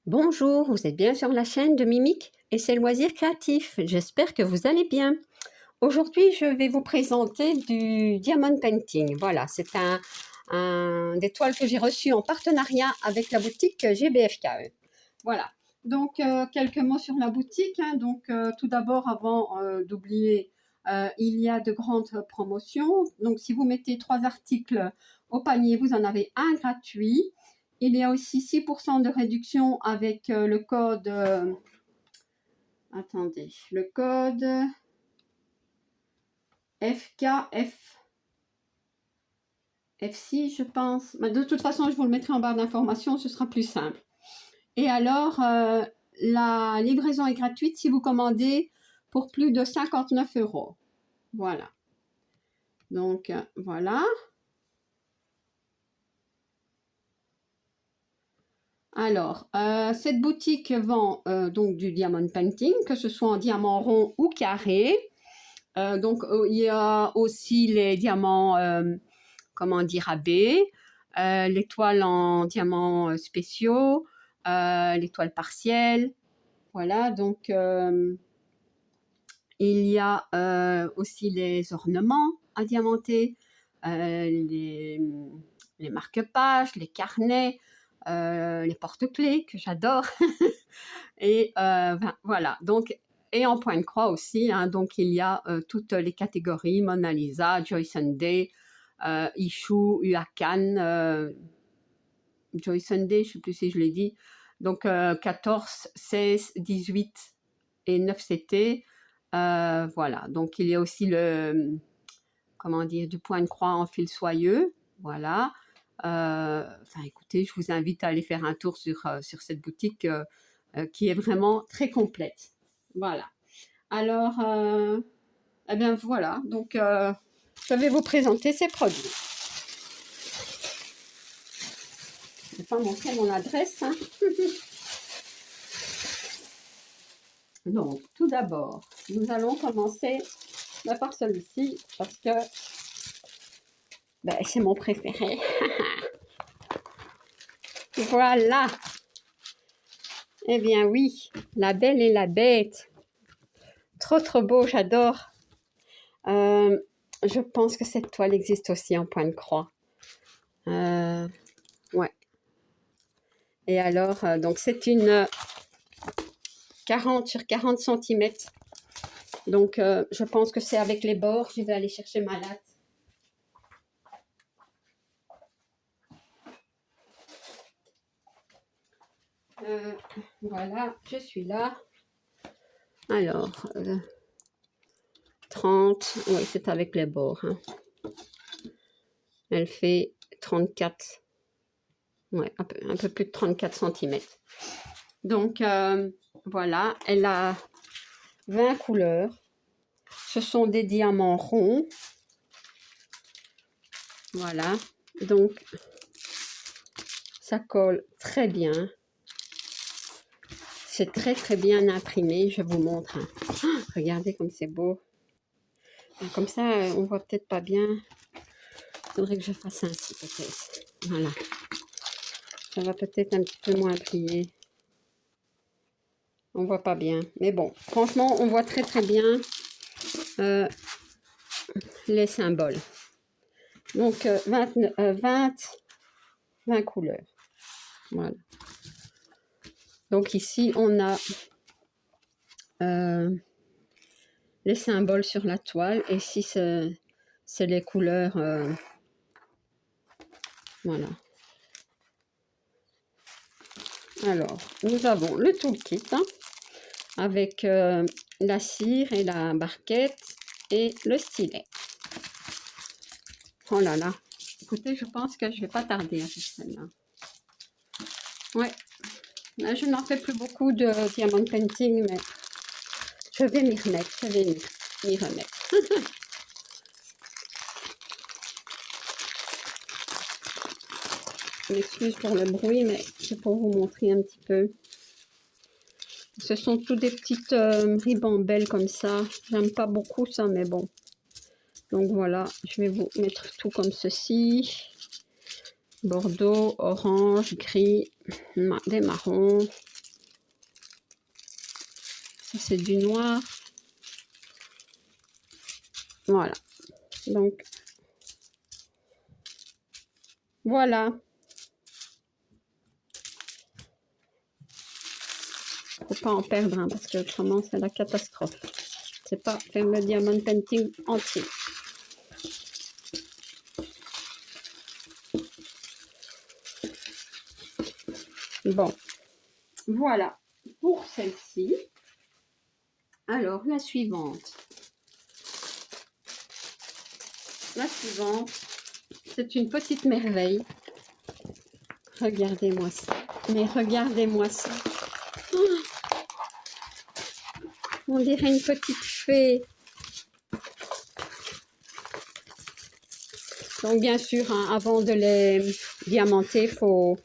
Bonjour, vous êtes bien sur la chaîne de Mimique et ses loisirs créatifs. J'espère que vous allez bien. Aujourd'hui, je vais vous présenter du diamond painting. Voilà, c'est des toiles que j'ai reçues en partenariat avec la boutique GBFKE. Voilà, donc quelques mots sur la boutique. Tout d'abord, avant d'oublier, il y a de grandes promotions. Donc, si vous mettez 3 articles au panier, vous en avez un gratuit. Il y a aussi 6% de réduction avec le code, attendez, le code FKF, F6 je pense. Mais de toute façon, je vous le mettrai en barre d'informations, ce sera plus simple. Et alors, la livraison est gratuite si vous commandez pour plus de 59 €. Voilà. Donc, voilà. Alors, cette boutique vend donc du diamond painting, que ce soit en diamant rond ou carré. Il y a aussi les diamants, comment dire, AB, les toiles en diamants spéciaux, les toiles partielles. Voilà, donc il y a aussi les ornements à diamanter, les marque-pages, les carnets, les porte-clés que j'adore. Et voilà, donc, et en point de croix aussi, hein, donc il y a toutes les catégories, Mona Lisa, Joy Sunday, Ishu, Uakan, Joy Sunday, je ne sais plus si je l'ai dit, donc 14, 16, 18 et 9 CT, voilà, donc il y a aussi le, comment dire, du point de croix en fil soyeux, voilà. Enfin, écoutez, je vous invite à aller faire un tour sur cette boutique qui est vraiment très complète. Voilà. Alors, eh bien voilà, donc je vais vous présenter ces produits. Je ne vais pas montrer mon adresse. Hein. Donc, tout d'abord, nous allons commencer par celui-ci parce que c'est mon préféré. Voilà. Eh bien oui, La Belle et la Bête. Trop beau, j'adore. Je pense que cette toile existe aussi en point de croix. Ouais. Et alors, donc c'est une 40 sur 40 cm. Donc, je pense que c'est avec les bords. Je vais aller chercher ma latte. Voilà, je suis là. Alors, 30, oui, c'est avec les bords. Hein. Elle fait 34, ouais, un peu plus de 34 cm. Donc, voilà, elle a 20 couleurs. Ce sont des diamants ronds. Voilà, donc, ça colle très bien. C'est très bien imprimé, je vous montre. Hein. Oh, regardez comme c'est beau. Comme ça, on voit peut-être pas bien. Il faudrait que je fasse ainsi peut-être. Voilà. Ça va peut-être un petit peu moins briller. On voit pas bien. Mais bon, franchement, on voit très bien les symboles. Donc, 20 couleurs. Voilà. Donc ici, on a les symboles sur la toile. Et ici, c'est les couleurs. Voilà. Alors, nous avons le toolkit hein, avec la cire et la barquette et le stylet. Oh là là. Écoutez, je pense que je ne vais pas tarder avec celle-là. Ouais. Là, je n'en fais plus beaucoup de diamond painting, mais je vais m'y remettre. Je vais m'y remettre. Je m'excuse pour le bruit, mais c'est pour vous montrer un petit peu. Ce sont tous des petites ribambelles comme ça. J'aime pas beaucoup ça, mais bon. Donc voilà, je vais vous mettre tout comme ceci. Bordeaux, orange, gris, des marrons. c'est du noir. Voilà. Donc, voilà. Faut pas en perdre, hein, parce que autrement, c'est la catastrophe. C'est pas faire le diamond painting entier. Bon, voilà pour celle-ci. Alors, la suivante. La suivante, c'est une petite merveille. Regardez-moi ça. Mais regardez-moi ça. Oh, on dirait une petite fée. Donc, bien sûr, hein, avant de les diamanter, faut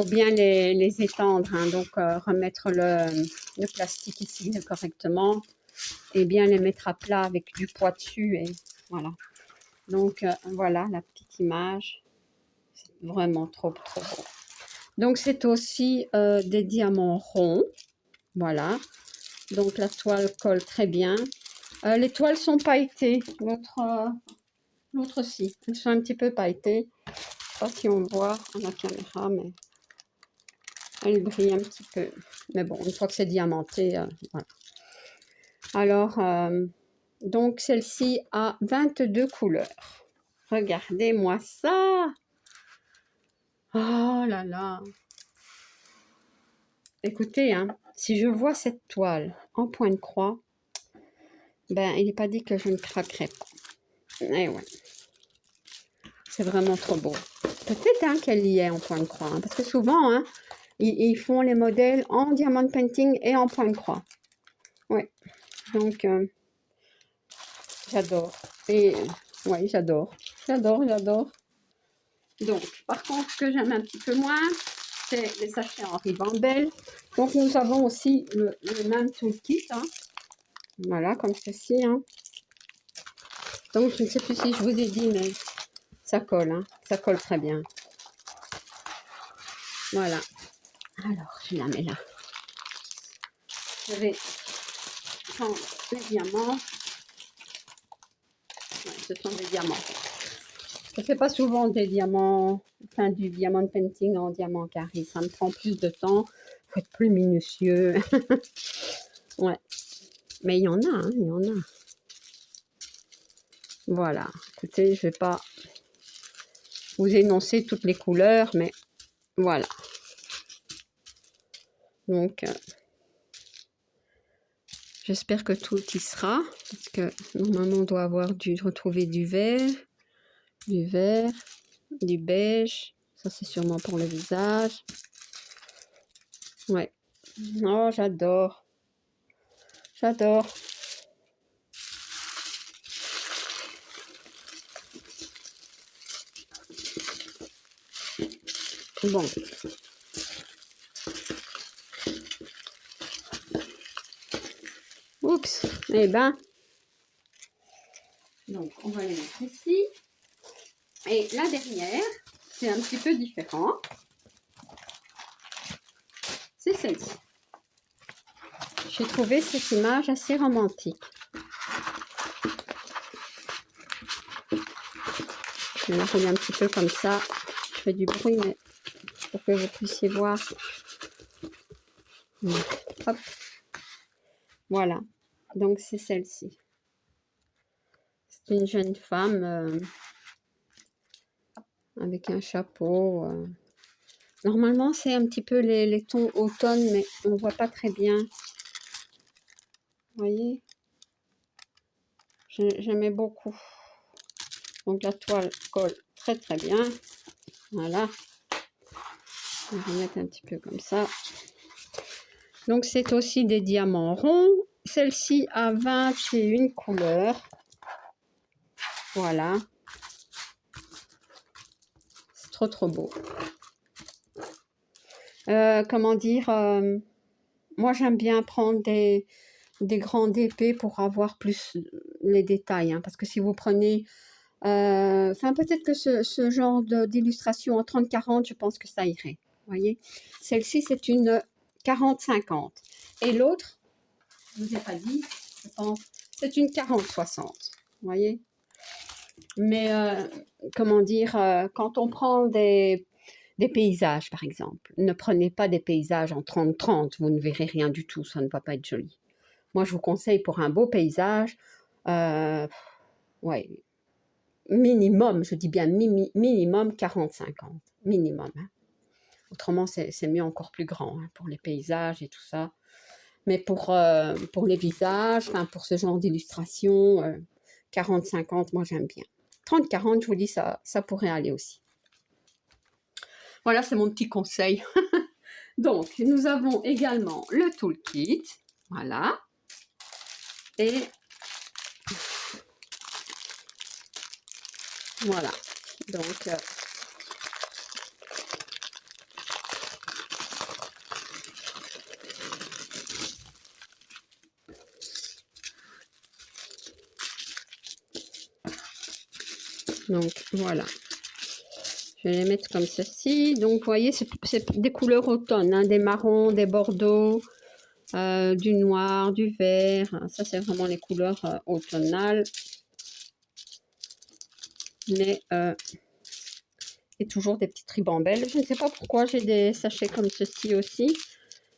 bien les étendre. Hein. Donc, remettre le plastique ici correctement et bien les mettre à plat avec du poids dessus. Et voilà. Donc, voilà la petite image. C'est vraiment trop beau. Donc, c'est aussi des diamants ronds. Voilà. Donc, la toile colle très bien. Les toiles sont pailletées. L'autre aussi. Elles sont un petit peu pailletées. Je ne sais pas si on voit à la caméra, mais elle brille un petit peu. Mais bon, une fois que c'est diamanté, voilà. Alors, donc, celle-ci a 22 couleurs. Regardez-moi ça. Oh là là. Écoutez, hein, si je vois cette toile en point de croix, ben, il n'est pas dit que je ne craquerai pas. Eh ouais. C'est vraiment trop beau. Peut-être hein, qu'elle y est en point de croix, hein, parce que souvent, hein, ils font les modèles en diamond painting et en point de croix. Oui, donc j'adore. Et oui, j'adore. J'adore. Donc, par contre, ce que j'aime un petit peu moins, c'est les sachets en ribambelle. Donc, nous avons aussi le même toolkit. Hein. Voilà, comme ceci. Hein. Donc, je ne sais plus si je vous ai dit, mais ça colle. Hein. Ça colle très bien. Voilà. Alors, je la mets là. Je vais prendre les diamants. Ouais, ce sont des diamants. Je ne fais pas souvent des diamants, enfin du diamond painting en diamant carré. Ça me prend plus de temps. Il faut être plus minutieux. Ouais. Mais il y en a, hein, il y en a. Voilà. Écoutez, je ne vais pas vous énoncer toutes les couleurs, mais voilà. Donc, j'espère que tout y sera. Parce que normalement, on doit avoir retrouver du vert, du beige. Ça, c'est sûrement pour le visage. Ouais. Oh, j'adore. J'adore. Bon. Oups. Eh ben. Donc, on va les mettre ici. Et la dernière, c'est un petit peu différent. C'est celle-ci. J'ai trouvé cette image assez romantique. Je vais la rouler un petit peu comme ça. Je fais du bruit, mais pour que vous puissiez voir. Hop. Voilà. Donc, c'est celle-ci. C'est une jeune femme avec un chapeau. Normalement, c'est un petit peu les tons automne, mais on ne voit pas très bien. Vous voyez? J'aimais beaucoup. Donc, la toile colle très très bien. Voilà. On va mettre un petit peu comme ça. Donc, c'est aussi des diamants ronds. Celle-ci a 21 couleurs. Voilà. C'est trop trop beau. Comment dire, moi j'aime bien prendre des grandes épées pour avoir plus les détails, hein, parce que si vous prenez, enfin peut-être que ce genre d'illustration en 30-40, je pense que ça irait, vous voyez. Celle-ci c'est une 40-50 et l'autre je ne vous ai pas dit, je pense. C'est une 40-60, vous voyez. Mais, comment dire, quand on prend des paysages, par exemple, ne prenez pas des paysages en 30-30, vous ne verrez rien du tout, ça ne va pas être joli. Moi, je vous conseille pour un beau paysage, ouais, minimum, je dis bien minimum 40-50, minimum. Hein. Autrement, c'est mieux encore plus grand hein, pour les paysages et tout ça. Mais pour les visages, enfin pour ce genre d'illustration, 40-50, moi j'aime bien. 30-40, je vous dis, ça pourrait aller aussi. Voilà, c'est mon petit conseil. Donc, nous avons également le toolkit. Voilà. Et voilà. Donc, voilà. Je vais les mettre comme ceci. Donc, vous voyez, c'est des couleurs automne, hein, des marrons, des bordeaux, du noir, du vert. Ça, c'est vraiment les couleurs automnales. Mais, et toujours des petites ribambelles. Je ne sais pas pourquoi j'ai des sachets comme ceci aussi.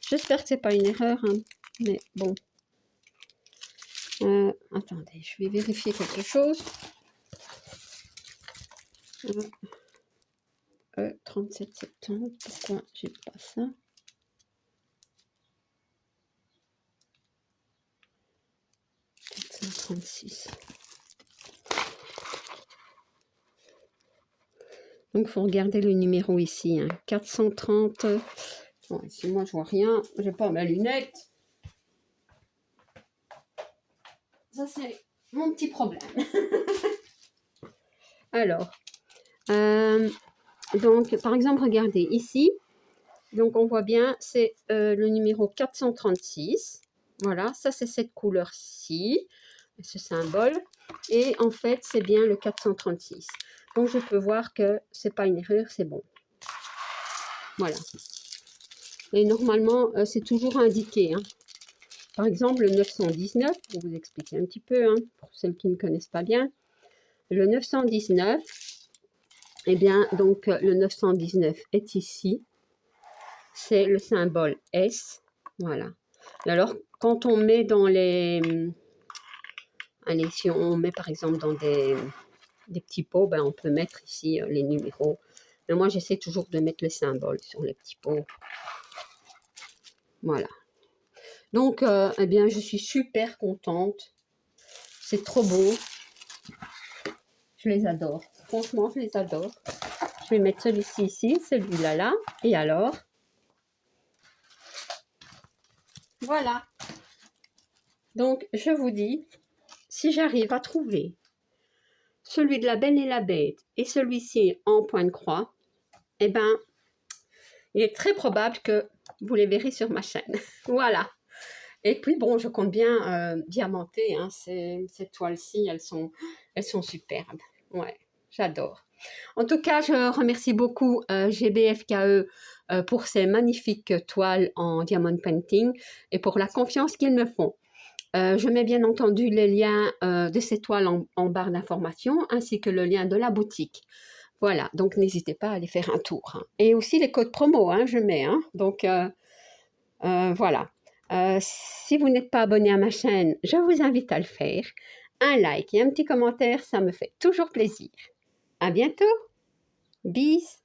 J'espère que c'est pas une erreur, hein, mais bon. Attendez, je vais vérifier quelque chose. 37,70, pourquoi j'ai pas ça? Donc, il faut regarder le numéro ici. Hein. 430. Bon, ici, moi, je vois rien. J'ai pas ma lunette. Ça, c'est mon petit problème. Alors, donc, par exemple, regardez ici. Donc, on voit bien, c'est le numéro 436. Voilà, ça, c'est cette couleur-ci, ce symbole. Et en fait, c'est bien le 436. Donc, je peux voir que c'est pas une erreur, c'est bon. Voilà. Et normalement, c'est toujours indiqué. Hein. Par exemple, le 919, pour vous expliquer un petit peu, hein, pour celles qui ne connaissent pas bien. Le 919, eh bien, donc, le 919 est ici. C'est le symbole S. Voilà. Et alors, quand on met dans les... Allez, si on met par exemple dans des petits pots, ben, on peut mettre ici les numéros. Mais moi, j'essaie toujours de mettre les symboles sur les petits pots. Voilà. Donc, eh bien, je suis super contente. C'est trop beau. Je les adore. Franchement, je les adore. Je vais mettre celui-ci ici, celui-là là. Et alors, voilà. Donc, je vous dis, si j'arrive à trouver celui de la Belle et la Bête et celui-ci en point de croix, eh bien, il est très probable que vous les verrez sur ma chaîne. Voilà. Et puis, bon, je compte bien diamanter hein, ces toiles-ci. Elles sont superbes. Ouais, j'adore. En tout cas, je remercie beaucoup GBFKE pour ces magnifiques toiles en diamond painting et pour la confiance qu'ils me font. Je mets bien entendu les liens de ces toiles en barre d'information ainsi que le lien de la boutique. Voilà, donc n'hésitez pas à aller faire un tour. Hein. Et aussi les codes promo, hein, je mets. Hein. Donc, voilà. Si vous n'êtes pas abonné à ma chaîne, je vous invite à le faire. Un like et un petit commentaire, ça me fait toujours plaisir. À bientôt. Bis.